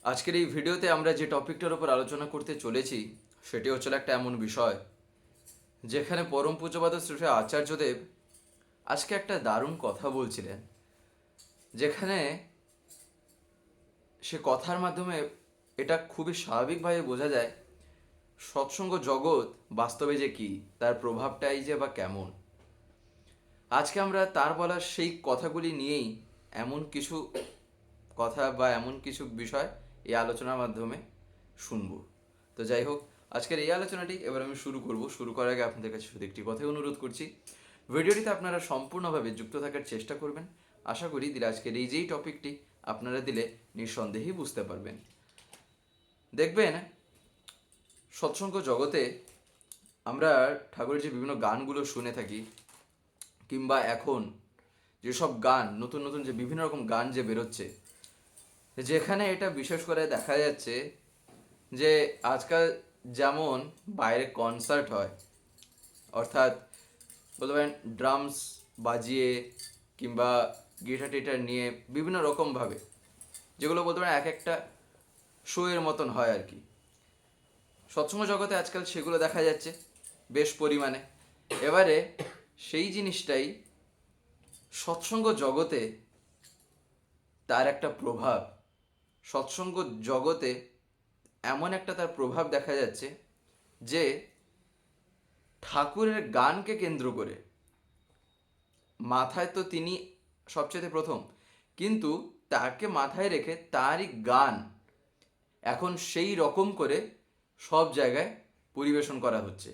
আজকের এই ভিডিওতে আমরা যে টপিকটার উপর আলোচনা করতে চলেছি সেটি হচ্ছে একটা এমন বিষয় যেখানে পরম পূজ্যপাদ শ্রী শ্রী আচার্যদেব আজকে একটা দারুণ কথা বলছিলেন, যেখানে সে কথার মাধ্যমে এটা খুবই স্বাভাবিকভাবে বোঝা যায় সৎসঙ্গ জগৎ বাস্তবে যে কি, তার প্রভাবটাই যে বা কেমন। আজকে আমরা তার বলা সেই কথাগুলি নিয়েই এমন কিছু কথা বা এমন কিছু বিষয় এই আলোচনার মাধ্যমে শুনব। তো যাই হোক, আজকের এই আলোচনাটি এবার আমি শুরু করার আগে আপনাদের কাছে শুধু একটি কথাই অনুরোধ করছি, ভিডিওটিতে আপনারা সম্পূর্ণভাবে যুক্ত থাকার চেষ্টা করবেন। আশা করি দিলে আজকের এই যেই টপিকটি আপনারা দিলে নিঃসন্দেহেই বুঝতে পারবেন। দেখবেন সৎসঙ্গ জগতে আমরা ঠাকুরের যে বিভিন্ন গানগুলো শুনে থাকি, কিংবা এখন যেসব গান নতুন নতুন যে বিভিন্ন রকম গান যে বেরোচ্ছে, যেখানে এটা বিশেষ করে দেখা যাচ্ছে যে আজকাল যেমন বাইরে কনসার্ট হয়, অর্থাৎ বলতে পারেন ড্রামস বাজিয়ে কিংবা গিটার টিটার নিয়ে বিভিন্ন রকমভাবে, যেগুলো বলতে পারেন এক একটা শো এর মতন হয় আর কি। সৎসঙ্গ জগতে আজকাল সেগুলো দেখা যাচ্ছে বেশ পরিমাণে। এবারে সেই জিনিসটাই সৎসঙ্গ জগতে তার একটা প্রভাব, সৎসঙ্গ জগতে এমন একটা তার প্রভাব দেখা যাচ্ছে যে ঠাকুরের গানকে কেন্দ্র করে, মাথায় তো তিনি সবচেয়ে প্রথম, কিন্তু তাকে মাথায় রেখে তারই গান এখন সেই রকম করে সব জায়গায় পরিবেশন করা হচ্ছে,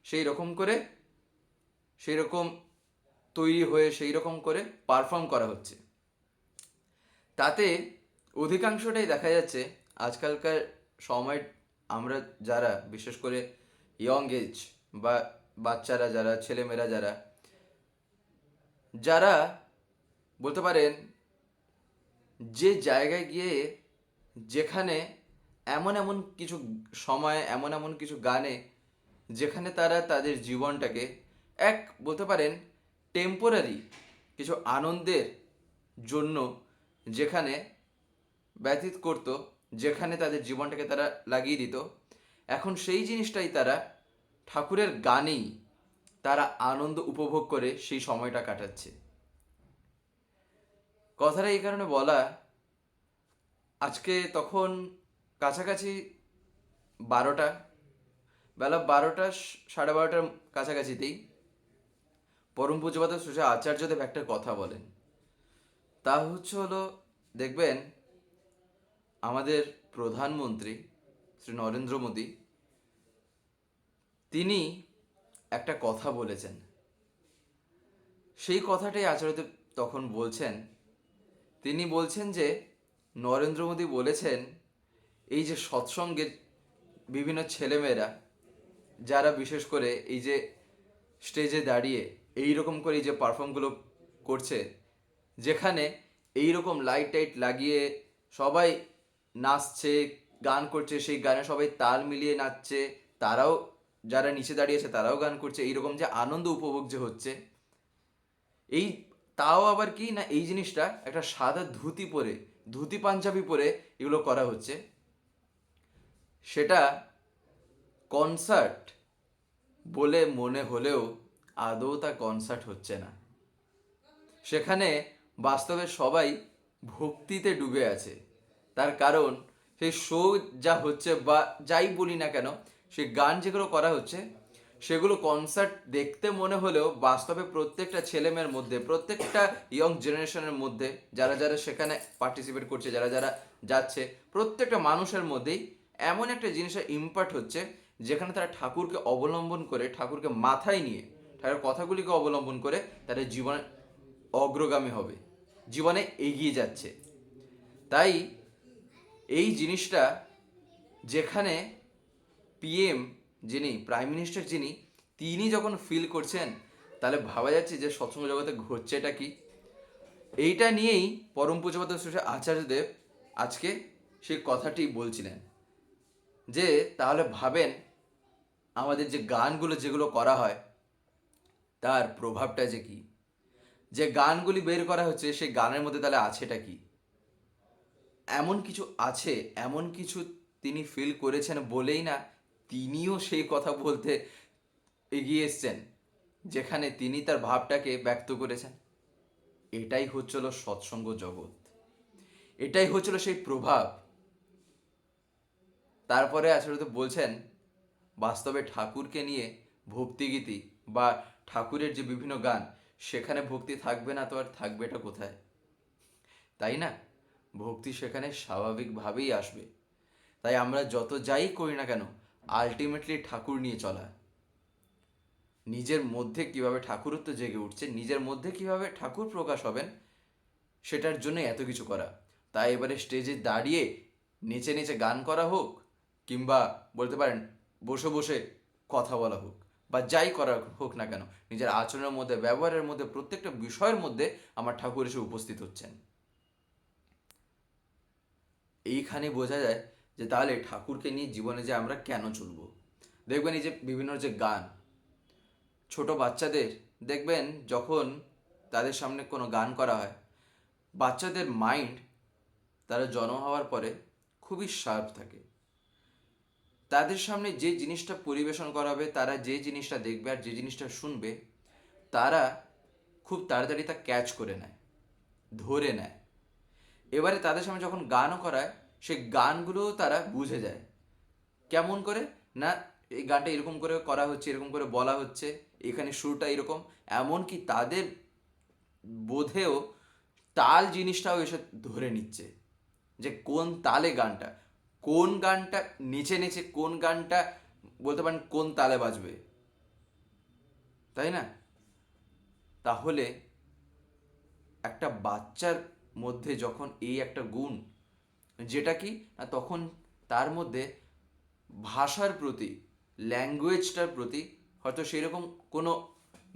সেই রকম করে সেই রকম তৈরি হয়ে সেই রকম করে পারফর্ম করা হচ্ছে। তাতে অধিকাংশটাই দেখা যাচ্ছে আজকালকার সময় আমরা যারা বিশেষ করে ইয়ং এজ বা বাচ্চারা যারা, ছেলেমেয়েরা যারা যারা বলতে পারেন যে জায়গায় গিয়ে, যেখানে এমন এমন কিছু সময়, এমন এমন কিছু গানে যেখানে তারা তাদের জীবনটাকে এক বলতে পারেন টেম্পোরারি কিছু আনন্দের জন্য যেখানে ব্যতীত করত, যেখানে তাদের জীবনটাকে তারা লাগিয়ে দিত, এখন সেই জিনিসটাই তারা ঠাকুরের গানেই তারা আনন্দ উপভোগ করে সেই সময়টা কাটাচ্ছে। কথাটা এই কারণে বলা, আজকে তখন কাছাকাছি 12টা, বেলা 12টা, 12:30টার কাছাকাছিতেই পরম পূজ্যপাদ শ্রী আচার্যদেব একটা কথা বলেন। তা হলো দেখবেন আমাদের প্রধানমন্ত্রী শ্রী নরেন্দ্র মোদী, তিনি একটা কথা বলেছেন। সেই কথাটাই আচার্যদেব তখন বলছেন। তিনি বলছেন যে নরেন্দ্র মোদী বলেছেন এই যে সৎসঙ্গের বিভিন্ন ছেলেমেয়েরা যারা বিশেষ করে এই যে স্টেজে দাঁড়িয়ে এই রকম করে এই যে পারফর্মগুলো করছে, যেখানে এই রকম লাইট টাইট লাগিয়ে সবাই নাচছে, গান করছে, সেই গানে সবাই তাল মিলিয়ে নাচছে, তারাও যারা নিচে দাঁড়িয়েছে তারাও গান করছে, এইরকম যে আনন্দ উপভোগ যে হচ্ছে, এই তাও আবার কি না, এই জিনিসটা একটা সাদা ধুতি পরে, ধুতি পাঞ্জাবি পরে এগুলো করা হচ্ছে, সেটা কনসার্ট বলে মনে হলেও আদৌ তা কনসার্ট হচ্ছে না। সেখানে বাস্তবে সবাই ভক্তিতে ডুবে আছে। তার কারণ সেই শো যা হচ্ছে বা যাই বলি না কেন, সেই গান যেগুলো করা হচ্ছে সেগুলো কনসার্ট দেখতে মনে হলেও বাস্তবে প্রত্যেকটা ছেলেমেয়ের মধ্যে, প্রত্যেকটা ইয়ং জেনারেশনের মধ্যে যারা যারা সেখানে পার্টিসিপেট করছে, যারা যারা যাচ্ছে, প্রত্যেকটা মানুষের মধ্যেই এমন একটা জিনিসের ইম্প্যাক্ট হচ্ছে, যেখানে তারা ঠাকুরকে অবলম্বন করে, ঠাকুরকে মাথায় নিয়ে, ঠাকুরের কথাগুলিকে অবলম্বন করে তাদের জীবনে অগ্রগামী হবে, জীবনে এগিয়ে যাচ্ছে। তাই এই জিনিসটা যেখানে পিএম, যিনি প্রাইম মিনিস্টার যিনি, তিনি যখন ফিল করছেন, তাহলে ভাবা যাচ্ছে যে সৎসঙ্গ জগতে ঘটছেটা কি। এইটা নিয়েই পরম পূজ্যপাদ শ্রী আচার্যদেব আজকে সেই কথাটি বলছিলেন, যে তাহলে ভাবেন আমাদের যে গানগুলো যেগুলো করা হয় তার প্রভাবটা যে কি, যে গানগুলি বের করা হচ্ছে সেই গানের মধ্যে তাহলে আছেটা কি। এমন কিছু আছে, এমন কিছু তিনি ফিল করেছেন বলেই না তিনিও সেই কথা বলতে এগিয়ে এসছেন, যেখানে তিনি তার ভাবটাকে ব্যক্ত করেছেন। এটাই হচ্ছিল সৎসঙ্গ জগৎ, এটাই হচ্ছিল সেই প্রভাব। তারপরে আসলে বলছেন, বাস্তবে ঠাকুরকে নিয়ে ভক্তিগীতি বা ঠাকুরের যে বিভিন্ন গান, সেখানে ভক্তি থাকবে না তো আর থাকবেটা কোথায়, তাই না? ভক্তি সেখানে স্বাভাবিকভাবেই আসবে। তাই আমরা যত যাই করি না কেন, আলটিমেটলি ঠাকুর নিয়ে চলা, নিজের মধ্যে কিভাবে ঠাকুরত্ব জেগে উঠছে, নিজের মধ্যে কিভাবে ঠাকুর প্রকাশ হবেন, সেটার জন্য এত কিছু করা। তাই এবারে স্টেজে দাঁড়িয়ে নেচে নেচে গান করা হোক, কিংবা বলতে পারেন বসে বসে কথা বলা হোক, বা যাই করা হোক না কেন, নিজের আচরণের মধ্যে, ব্যবহারের মধ্যে, প্রত্যেকটা বিষয়ের মধ্যে আমার ঠাকুর এসে উপস্থিত হচ্ছেন। এইখানে বোঝা যায় যে তাহলে ঠাকুরকে নিয়ে জীবনে যে আমরা কেন চলব। দেখবেন এই যে বিভিন্ন যে গান, ছোট বাচ্চাদের দেখবেন যখন তাদের সামনে কোনো গান করা হয়, বাচ্চাদের মাইন্ড, তারা জন্ম হওয়ার পরে খুবই শার্প থাকে। তাদের সামনে যে জিনিসটা পরিবেশন করা হবে, তারা যে জিনিসটা দেখবে আর যে জিনিসটা শুনবে, তারা খুব তাড়াতাড়ি তা ক্যাচ করে নেয়, ধরে নেয়। এবারে তাদের সামনে যখন গানও করায়, সেই গানগুলোও তারা বুঝে যায়। কেমন করে? না, এই গানটা এরকম করে করা হচ্ছে, এরকম করে বলা হচ্ছে, এখানে সুরটা এরকম, এমনকি তাদের বোধেও তাল জিনিসটাও এসে ধরে নিচ্ছে, যে কোন তালে গানটা, কোন গানটা নেচে নেচে, কোন গানটা বলতে পারেন কোন তালে বাজবে, তাই না? তাহলে একটা বাচ্চার মধ্যে যখন এই একটা গুণ, যেটা কি না, তখন তার মধ্যে ভাষার প্রতি, ল্যাঙ্গুয়েজটার প্রতি হয়তো সেরকম কোনো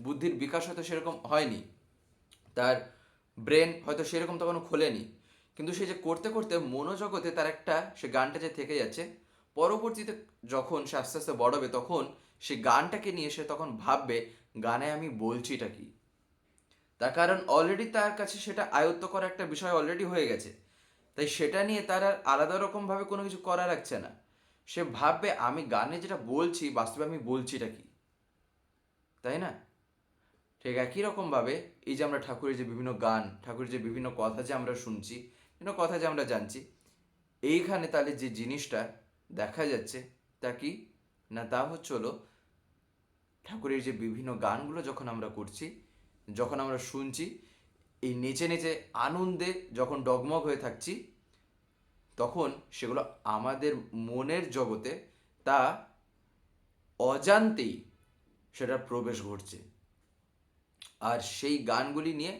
বুদ্ধির বিকাশ হয়তো সেরকম হয়নি, তার ব্রেন হয়তো সেরকম তখনও খোলেনি, কিন্তু সে যে করতে করতে মনোজগতে তার একটা সে গানটা যে থেকে যাচ্ছে, পরবর্তীতে যখন সে আস্তে আস্তে বড় হবে, তখন সে গানটাকে নিয়ে সে তখন ভাববে, গানে আমি বলছিটা কি। তার কারণ অলরেডি তার কাছে সেটা আয়ত্ত করা একটা বিষয় অলরেডি হয়ে গেছে। তাই সেটা নিয়ে তার আর আলাদা রকমভাবে কোনো কিছু করা রাখছে না। সে ভাববে আমি গানে যেটা বলছি, বাস্তবে আমি বলছিটা কি, তাই না? ঠিক একই রকমভাবে এই যে আমরা ঠাকুরের যে বিভিন্ন গান, ঠাকুরের যে বিভিন্ন কথা যে আমরা শুনছি, বিভিন্ন কথা যে আমরা জানছি, এইখানে তাহলে যে জিনিসটা দেখা যাচ্ছে তা কি না, তা হচ্ছে হলো ঠাকুরের যে বিভিন্ন গানগুলো যখন আমরা করছি, যখন আমরা শুনছি, এই নেচে নেচে আনন্দে যখন ডগমগ হয়ে থাকছি, তখন সেগুলো আমাদের মনের জগতে তা অজান্তেই সেটার প্রবেশ ঘটছে। আর সেই গানগুলি নিয়ে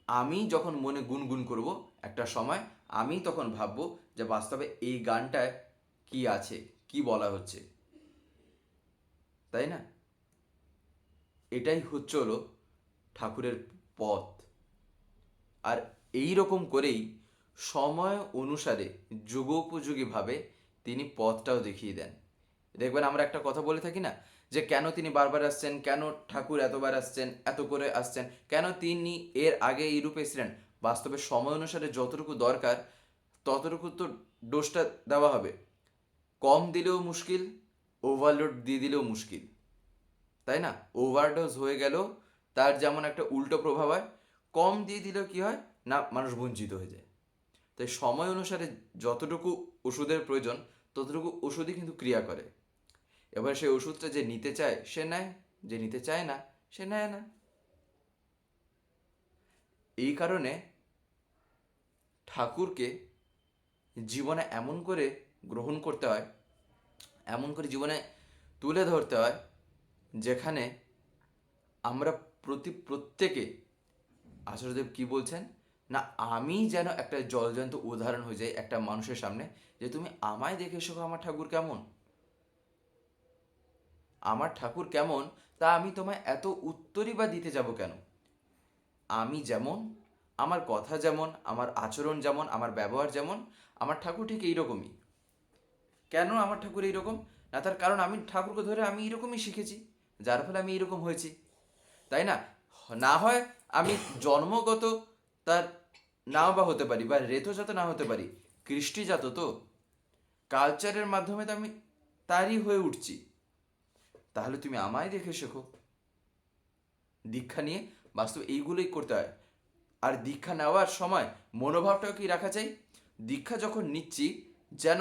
আমি যখন মনে গুনগুন করব একটা সময়, আমি তখন ভাববো যে বাস্তবে এই গানটায় কি আছে, কি বলা হচ্ছে, তাই না? এটাই হচ্ছে হলো ঠাকুরের পথ। আর এই রকম করেই সময় অনুসারে যুগোপযোগীভাবে তিনি পথটাও দেখিয়ে দেন। দেখবেন আমরা একটা কথা বলে থাকি না, যে কেন তিনি বারবার আসছেন, কেন ঠাকুর এতবার আসছেন, এত করে আসছেন, কেন তিনি এর আগে এই রূপে এসেছিলেন। বাস্তবে সময় অনুসারে যতটুকু দরকার ততটুকু তো ডোজটা দেওয়া হবে। কম দিলেও মুশকিল, ওভারলোড দিয়ে দিলেও মুশকিল, তাই না? ওভারডোজ হয়ে গেলেও তার যেমন একটা উল্টো প্রভাব হয়, কম দিয়ে দিলেও কি হয় না, মানুষ বঞ্চিত হয়ে যায়। তাই সময় অনুসারে যতটুকু ওষুধের প্রয়োজন, ততটুকু ওষুধই কিন্তু ক্রিয়া করে। এবার সেই ওষুধটা যে নিতে চায় সে নেয়, যে নিতে চায় না সে নেয় না। এই কারণে ঠাকুরকে জীবনে এমন করে গ্রহণ করতে হয়, এমন করে জীবনে তুলে ধরতে হয়, যেখানে আমরা প্রত্যেকে, আচার্যদেব কি বলছেন না, আমি যেন একটা জলজন্ত উদাহরণ হয়ে যাই একটা মানুষের সামনে, যে তুমি আমায় দেখে শেখো আমার ঠাকুর কেমন, আমার ঠাকুর কেমন, তা আমি তোমায় এত উত্তরই বা দিতে যাব কেন। আমি যেমন, আমার কথা যেমন, আমার আচরণ যেমন, আমার ব্যবহার যেমন, আমার ঠাকুর ঠিক এইরকমই। কেন আমার ঠাকুর এইরকম? না, তার কারণ আমি ঠাকুরকে ধরে আমি এরকমই শিখেছি, যার ফলে আমি এরকম হয়েছি, তাই না? না হয় আমি জন্মগত তার নাও বা হতে পারি, বা রেতজাত না হতে পারি, কৃষ্টিজাত তো, কালচারের মাধ্যমে তো আমি তারই হয়ে উঠছি। তাহলে তুমি আমায় দেখে শেখো। দীক্ষা নিয়ে বাস্তব এইগুলোই করতে হয়। আর দীক্ষা নেওয়ার সময় মনোভাবটাও কি রাখা চাই? দীক্ষা যখন নিচ্ছি, যেন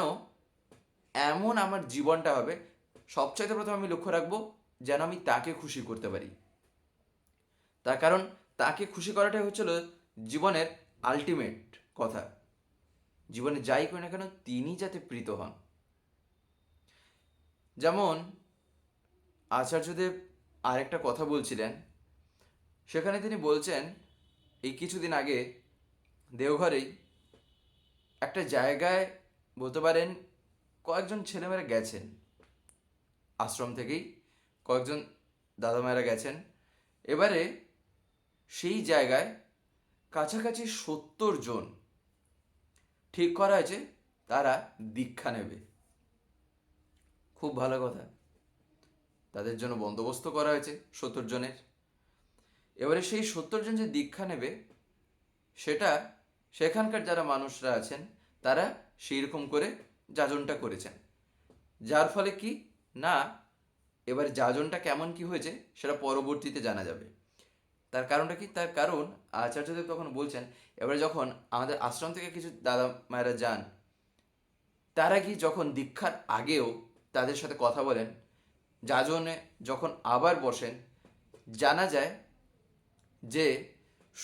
এমন আমার জীবনটা হবে, সবচাইতে প্রথম আমি লক্ষ্য রাখবো যেন আমি তাকে খুশি করতে পারি। তার কারণ তাকে খুশি করাটাই হচ্ছিল জীবনের আলটিমেট কথা। জীবনে যাই করি না কেন তিনি যাতে প্রীত হন। যেমন আচার্যদেব আরেকটা কথা বলছিলেন, সেখানে তিনি বলছেন এই কিছুদিন আগে দেওঘরেই একটা জায়গায় বলতে পারেন কয়েকজন ছেলেমেয়েরা গেছেন, আশ্রম থেকেই কয়েকজন দাদামায়েরা গেছেন। এবারে সেই জায়গায় কাছাকাছি 70 জন ঠিক করা হয়েছে তারা দীক্ষা নেবে। খুব ভালো কথা, তাদের জন্য বন্দোবস্ত করা হয়েছে 70 জনের। এবারে সেই 70 জন যে দীক্ষা নেবে, সেটা সেখানকার যারা মানুষরা আছেন তারা সেই রকম করে যাজনটা করেছেন। যার ফলে কি না, এবার যাজনটা কেমন কি হয়েছে সেটা পরবর্তীতে জানা যাবে। তার কারণটা কি? তার কারণ আচার্যদেব তখন বলছেন, এবারে যখন আমাদের আশ্রম থেকে কিছু দাদা মায়েরা যান, তারা কি যখন দীক্ষার আগেও তাদের সাথে কথা বলেন, যাজনে যখন আবার বসেন, জানা যায় যে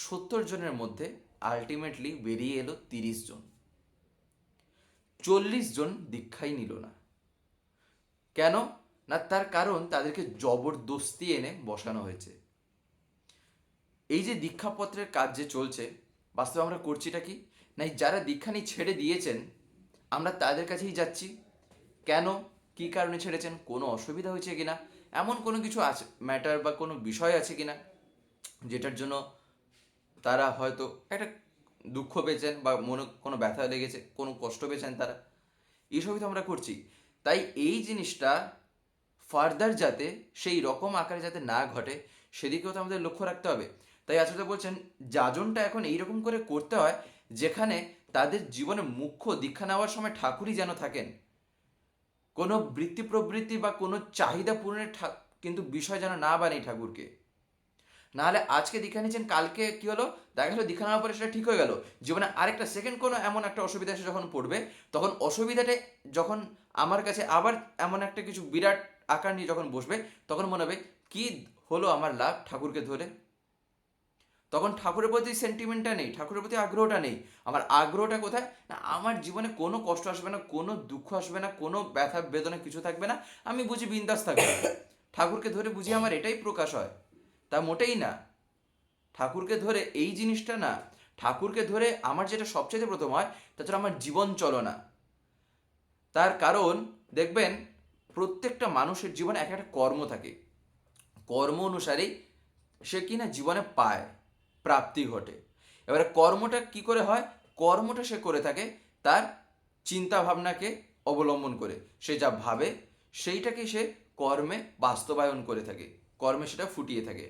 70 জনের মধ্যে আলটিমেটলি বেরিয়ে এলো 30 জন। 40 জন দীক্ষাই নিল না। কেন না? তার কারণ তাদেরকে জবরদস্তি এনে বসানো হয়েছে। এই যে দীক্ষাপত্রের কাজ যে চলছে, বাস্তবে আমরা করছিটা কি না, যারা দীক্ষা নিয়ে ছেড়ে দিয়েছেন আমরা তাদের কাছেই যাচ্ছি। কেন, কি কারণে ছেড়েছেন, কোনো অসুবিধা হয়েছে কিনা, এমন কোনো কিছু আছে ম্যাটার বা কোনো বিষয় আছে কিনা যেটার জন্য তারা হয়তো একটা দুঃখ পেয়েছেন বা মনে কোনো ব্যথা লেগেছে, কোনো কষ্ট পেয়েছেন তারা, এইসবই তো আমরা করছি। তাই এই জিনিসটা ফার্দার যাতে সেই রকম আকারে যাতে না ঘটে, সেদিকেও তো আমাদের লক্ষ্য রাখতে হবে। তাই আচার্য বলছেন যাজনটা এখন এইরকম করে করতে হয় যেখানে তাদের জীবনে মুখ্য দীক্ষা নেওয়ার সময় ঠাকুরই যেন থাকেন। কোনো বৃত্তি প্রবৃত্তি বা কোনো চাহিদা পূরণের কিন্তু বিষয় যেন না বানাই ঠাকুরকে। নাহলে আজকে দীক্ষা নিচ্ছেন, কালকে কি হলো, দেখা গেলো দীক্ষা নেওয়ার পরে সেটা ঠিক হয়ে গেল, জীবনে আরেকটা সেকেন্ড কোনো এমন একটা অসুবিধা এসে যখন পড়বে, তখন অসুবিধাটা যখন আমার কাছে আবার এমন একটা কিছু বিরাট আকার নিয়ে যখন বসবে, তখন মনে হবে কি হলো আমার লাভ ঠাকুরকে ধরে। তখন ঠাকুরের প্রতি সেন্টিমেন্টটা নেই, ঠাকুরের প্রতি আগ্রহটা নেই। আমার আগ্রহটা কোথায় না, আমার জীবনে কোনো কষ্ট আসবে না, কোনো দুঃখ আসবে না, কোনো ব্যথা বেদনা কিছু থাকবে না, আমি বুঝি বিন্দাস থাকবে। ঠাকুরকে ধরে বুঝি আমার এটাই প্রকাশ হয়, তা মোটেই না। ঠাকুরকে ধরে এই জিনিসটা না, ঠাকুরকে ধরে আমার যেটা সবচেয়ে প্রথম হয় তাছাড়া আমার জীবন চলনা। তার কারণ দেখবেন প্রত্যেকটা মানুষের জীবনে এক একটা কর্ম থাকে, কর্ম অনুসারেই সে কিনা জীবনে পায়, প্রাপ্তি ঘটে। এবারে কর্মটা কি করে হয়? কর্মটা সে করে থাকে তার চিন্তা ভাবনাকে অবলম্বন করে, সে যা ভাবে সেইটাকে সে কর্মে বাস্তবায়ন করে থাকে, কর্মে সেটা ফুটিয়ে থাকে।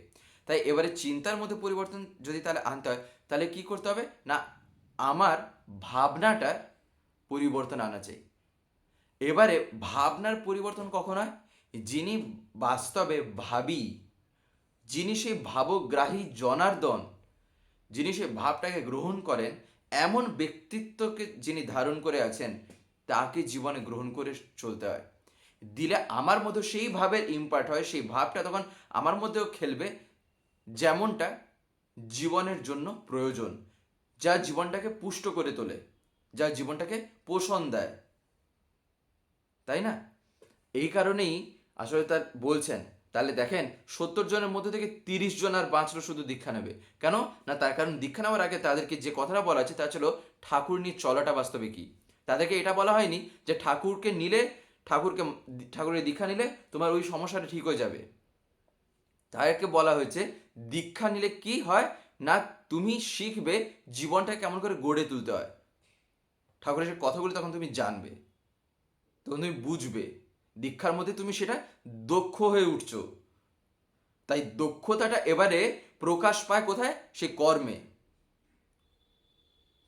তাই এবারে চিন্তার মধ্যে পরিবর্তন যদি তাহলে আনতে হয়, তাহলে কি করতে হবে না, আমার ভাবনাটার পরিবর্তন আনা চাই। এবারে ভাবনার পরিবর্তন কখন হয়? যিনি বাস্তবে ভাবি, যিনি সেই ভাবগ্রাহী জনার্দন, যিনি সেই ভাবটাকে গ্রহণ করেন, এমন ব্যক্তিত্বকে যিনি ধারণ করে আছেন, তাকে জীবনে গ্রহণ করে চলতে হয়। দিলে আমার মধ্যে সেই ভাবের ইম্পার্ট হয়, সেই ভাবটা তখন আমার মধ্যেও খেলবে, যেমনটা জীবনের জন্য প্রয়োজন, যা জীবনটাকে পুষ্ট করে তোলে, যা জীবনটাকে পোষণ দেয়, তাই না? এই কারণেই আসলে তার বলছেন, তাহলে দেখেন 70 জনের মধ্যে থেকে 30 জন আর বাঁচলো শুধু দীক্ষা নেবে। কেন না, তার কারণ দীক্ষা নেওয়ার আগে তাদেরকে যে কথাটা বলা আছে তা ছিল ঠাকুর নিয়ে চলাটা বাস্তবে কি। তাদেরকে এটা বলা হয়নি যে ঠাকুরকে নিলে, ঠাকুরকে ঠাকুরের দীক্ষা নিলে তোমার ওই সমস্যাটা ঠিক হয়ে যাবে। তাদেরকে বলা হয়েছে দীক্ষা নিলে কি হয় না, তুমি শিখবে জীবনটা কেমন করে গড়ে তুলতে হয়। ঠাকুরের সেই কথাগুলো তখন তুমি জানবে, তখন তুমি বুঝবে, দীক্ষার মধ্যে তুমি সেটা দক্ষ হয়ে উঠছো। তাই দক্ষতাটা এবারে প্রকাশ পায় কোথায়? সে কর্মে,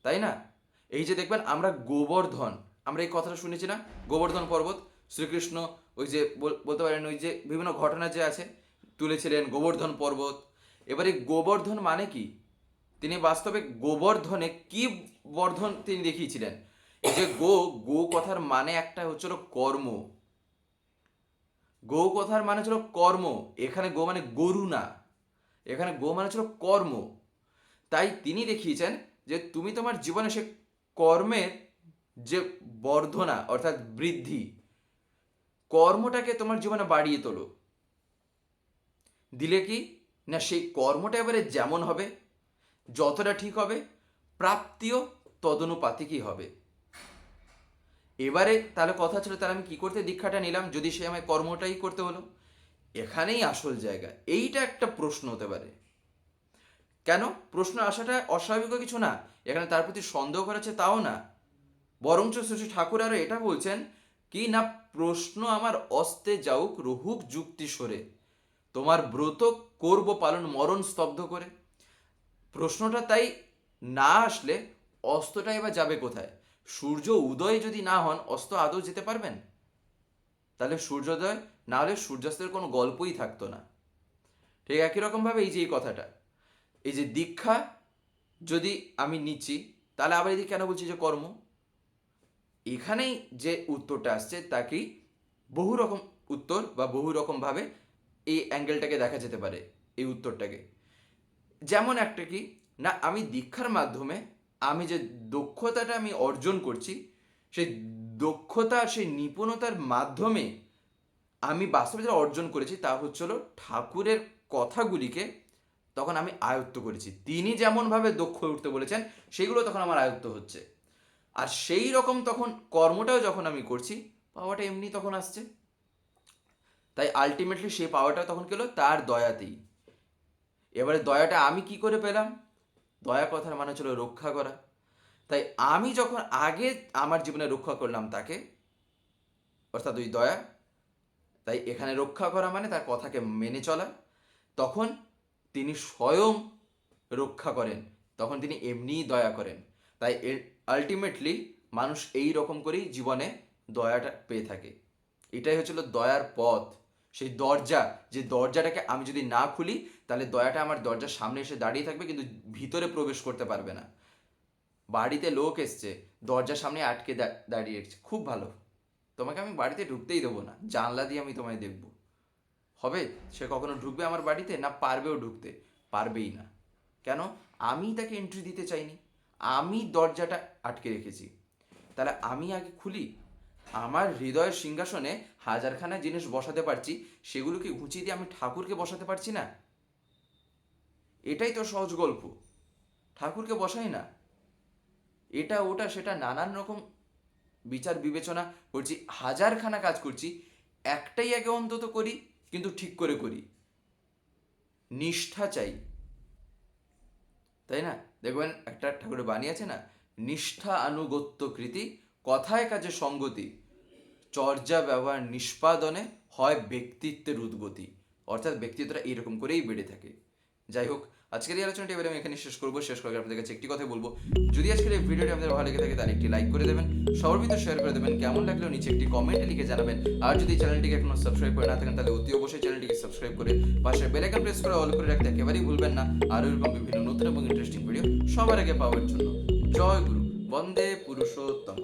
তাই না? এই যে দেখবেন আমরা গোবর্ধন, আমরা এই কথাটা শুনেছি না, গোবর্ধন পর্বত, শ্রীকৃষ্ণ ওই যে বলতে পারেন ওই যে বিভিন্ন ঘটনা যে আছে তুলেছিলেন গোবর্ধন পর্বত। এবারে গোবর্ধন মানে কি, তিনি বাস্তবে গোবর্ধনে কি বর্ধন তিনি দেখিয়েছিলেন। এই যে গো, গো কথার মানে একটা হচ্ছিল কর্ম, গো কথার মানে ছিল কর্ম, এখানে গো মানে গরু না, এখানে গো মানে ছিল কর্ম। তাই তিনি দেখিয়েছেন যে তুমি তোমার জীবনে সে কর্মের যে বর্ধনা অর্থাৎ বৃদ্ধি, কর্মটাকে তোমার জীবনে বাড়িয়ে তোলো। দিলে কি না সেই কর্মটা এবারে যেমন হবে, যতটা ঠিক হবে, প্রাপ্তিও তদনুপাতিকই হবে। এবারে তাহলে কথা ছিল, তাহলে আমি কি করতে দীক্ষাটা নিলাম যদি সে আমায় কর্মটাই করতে হলো? এখানেই আসল জায়গা। এইটা একটা প্রশ্ন হতে পারে। কেন প্রশ্ন আসাটা অস্বাভাবিক কিছু না, এখানে তার প্রতি সন্দেহ করেছে তাও না, বরঞ্চ শ্রী ঠাকুর আরো এটা বলছেন কি না, প্রশ্ন আমার অস্তে যাউক রহুক যুক্তি সরে, তোমার ব্রত করব পালন মরণ স্তব্ধ করে। প্রশ্নটা তাই না আসলে অস্তটাই বা যাবে কোথায়? সূর্য উদয় যদি না হন অস্ত আদৌ যেতে পারবেন? তাহলে সূর্যোদয় না হলে সূর্যাস্তের কোনো গল্পই থাকতো না। ঠিক একই রকমভাবে এই যে এই কথাটা, এই যে দীক্ষা যদি আমি নিচ্ছি, তাহলে আবার এদিকে কেন বলছি যে কর্ম? এখানেই যে উত্তরটা আসছে তাকেই বহু রকম উত্তর বা বহু রকমভাবে এই অ্যাঙ্গেলটাকে দেখা যেতে পারে, এই উত্তরটাকে। যেমন একটা কি না, আমি দীক্ষার মাধ্যমে আমি যে দক্ষতাটা আমি অর্জন করছি, সেই দক্ষতা সেই নিপুণতার মাধ্যমে আমি বাস্তবে যেটা অর্জন করেছি তা হচ্ছিল ঠাকুরের কথাগুলিকে তখন আমি আয়ত্ত করেছি। তিনি যেমনভাবে দক্ষ হয়ে উঠতে বলেছেন সেগুলো তখন আমার আয়ত্ত হচ্ছে। আর সেই রকম তখন কর্মটাও যখন আমি করছি, পাওয়াটা এমনি তখন আসছে। তাই আলটিমেটলি সেই পাওয়াটা তখন গেল তার দয়াতেই। এবারে দয়াটা আমি কি করে পেলাম? দয়া কথার মানে ছিল রক্ষা করা। তাই আমি যখন আগে আমার জীবনে রক্ষা করলাম তাকে, অর্থাৎ ওই দয়া, তাই এখানে রক্ষা করা মানে তার কথাকে মেনে চলা, তখন তিনি স্বয়ং রক্ষা করেন, তখন তিনি এমনিই দয়া করেন। তাই আলটিমেটলি মানুষ এই রকম করেই জীবনে দয়াটা পেয়ে থাকে। এটাই হচ্ছিল দয়ার পথ, সেই দরজা, যে দরজাটাকে আমি যদি না খুলি তাহলে দয়াটা আমার দরজার সামনে এসে দাঁড়িয়ে থাকবে কিন্তু ভিতরে প্রবেশ করতে পারবে না। বাড়িতে লোক এসছে, দরজার সামনে আটকে দাঁড়িয়ে খুব ভালো, তোমাকে আমি বাড়িতে ঢুকতেই দেবো না, জানলা দিয়ে আমি তোমায় দেখব, হবে? সে কখনো ঢুকবে আমার বাড়িতে? না পারবেও ঢুকতে, পারবেই না। কেন? আমি তাকে এন্ট্রি দিতে চাইনি, আমি দরজাটা আটকে রেখেছি। তাহলে আমি আগে খুলি। আমার হৃদয়ের সিংহাসনে হাজারখানা জিনিস বসাতে পারছি, সেগুলোকে ঘুচিয়ে দিয়ে আমি ঠাকুরকে বসাতে পারছি না। এটাই তো সহজ গল্প। ঠাকুরকে বসাই না, এটা ওটা সেটা নানান রকম বিচার বিবেচনা করছি, হাজারখানা কাজ করছি, একটাই আগে অন্তত করি, কিন্তু ঠিক করে করি, নিষ্ঠা চাই। তাই না? দেখবেন একটা ঠাকুরের বাণী আছে না, নিষ্ঠা আনুগত্য কৃতি, কথায় কাজে সঙ্গতি, চর্যা ব্যবহার নিষ্পাদনে হয় ব্যক্তিত্বের উদ্গতি। অর্থাৎ ব্যক্তিত্বটা এইরকম করেই বেড়ে থাকে। যাই হোক, আজকের এই আলোচনাটি এবারে আমি এখানে শেষ করবো। শেষ করে আপনাদের কাছে একটি কথা বলবো, যদি আজকের এই ভিডিওটি আপনাদের ভালো লেগে থাকে তাহলে একটি লাইক করে দেবেন, সবার ভিতরে শেয়ার করে দেবেন, কেমন লাগলেও নিচে একটি কমেন্টে লিখে জানাবেন। আর যদি চ্যানেলটিকে এখনো সাবস্ক্রাইব করে না থাকেন তাহলে অতি অবশ্যই চ্যানেলটিকে সাবস্ক্রাইব করে পাশে বেল আইকন প্রেস করে অল করে রাখতে একেবারেই ভুলবেন না, আর এরকম বিভিন্ন নতুন এবং ইন্টারেস্টিং ভিডিও সবার আগে পাওয়ার জন্য। জয় গুরু, বন্দে পুরুষোত্তম।